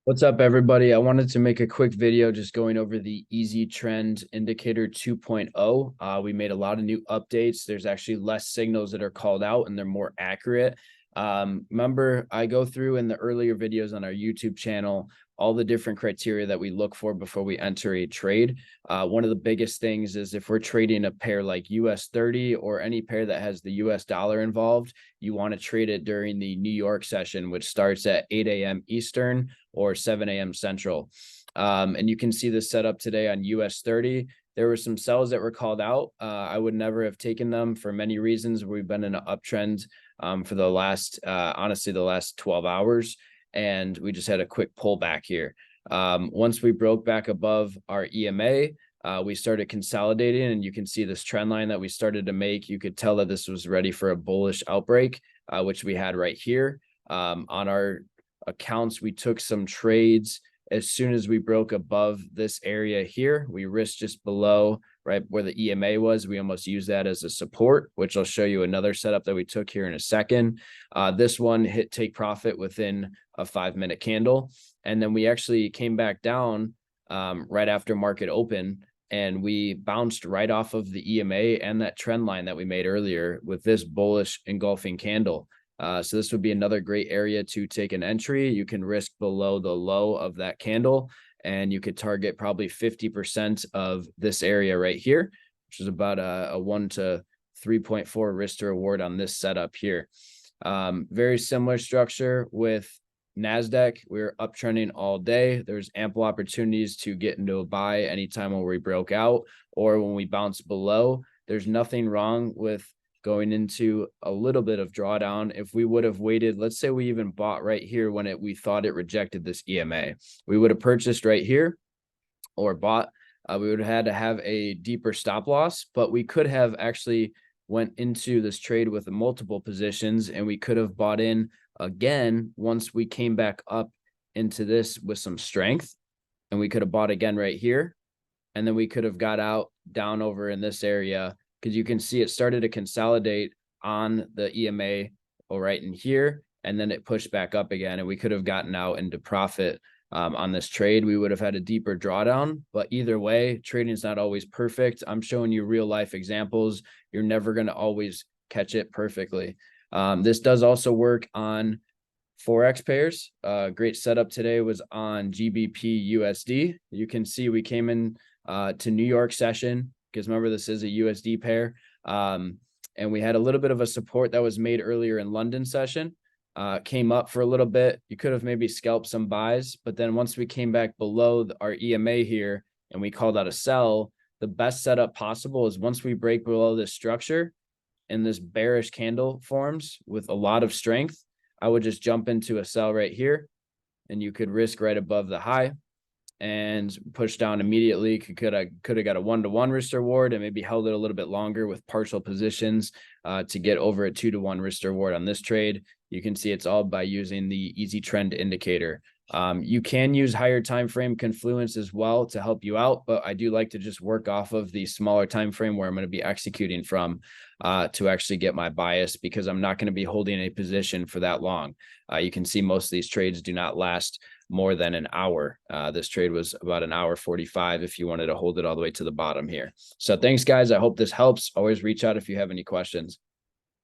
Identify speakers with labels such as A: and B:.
A: What's up, everybody? I wanted to make a quick video just going over the Easy Trend Indicator 2.0. We made a lot of new updates. There's actually less signals that are called out and they're more accurate. Remember, I go through in the earlier videos on our YouTube channel all the different criteria that we look for before we enter a trade. One of the biggest things is if we're trading a pair like US 30 or any pair that has the US dollar involved, you want to trade it during the New York session, which starts at 8 a.m. Eastern or 7 a.m. Central. And you can see this setup today on US 30. There were some sells that were called out. I would never have taken them for many reasons. We've been in an uptrend for the last, honestly, the last 12 hours. And we just had a quick pullback here. Once we broke back above our EMA, we started consolidating, and you can see this trend line that we started to make. You could tell that this was ready for a bullish outbreak, which we had right here. On our accounts, we took some trades as soon as we broke above this area here. We risked just below right where the EMA was. We almost used that as a support, which I'll show you another setup that we took here in a second. This one hit take profit within a 5-minute candle. And then we actually came back down right after market open, and we bounced right off of the EMA and that trend line that we made earlier with this bullish engulfing candle. So this would be another great area to take an entry. You can risk below the low of that candle, and you could target probably 50% of this area right here, which is about a 1 to 3.4 risk to reward on this setup here. Very similar structure with NASDAQ. We're uptrending all day. There's ample opportunities to get into a buy anytime when we broke out or when we bounce below. There's nothing wrong with going into a little bit of drawdown. If we would have waited, let's say we even bought right here when we thought it rejected this EMA, we would have purchased right here or bought. We would have had to have a deeper stop loss, but we could have actually went into this trade with multiple positions, and we could have bought in again once we came back up into this with some strength, and we could have bought again right here, and then we could have got out down over in this area, because you can see it started to consolidate on the EMA right in here, and then it pushed back up again, and we could have gotten out into profit on this trade. We would have had a deeper drawdown, but either way, trading is not always perfect. I'm showing you real life examples. You're never going to always catch it perfectly. This does also work on Forex pairs. Great setup today was on GBP USD. You can see we came in to New York session, because remember, this is a USD pair. And we had a little bit of a support that was made earlier in London session. Came up for a little bit. You could have maybe scalped some buys, but then once we came back below our EMA here and we called out a sell, the best setup possible is once we break below this structure and this bearish candle forms with a lot of strength, I would just jump into a sell right here, and you could risk right above the high and push down immediately. Could have got a 1-to-1 risk reward and maybe held it a little bit longer with partial positions to get over a 2-to-1 risk reward on this trade. You can see it's all by using the Easy Trend Indicator. You can use higher time frame confluence as well to help you out, but I do like to just work off of the smaller time frame where I'm going to be executing from to actually get my bias, because I'm not going to be holding a position for that long. You can see most of these trades do not last more than an hour. This trade was about an hour 45 if you wanted to hold it all the way to the bottom here. So thanks, guys. I hope this helps. Always reach out if you have any questions.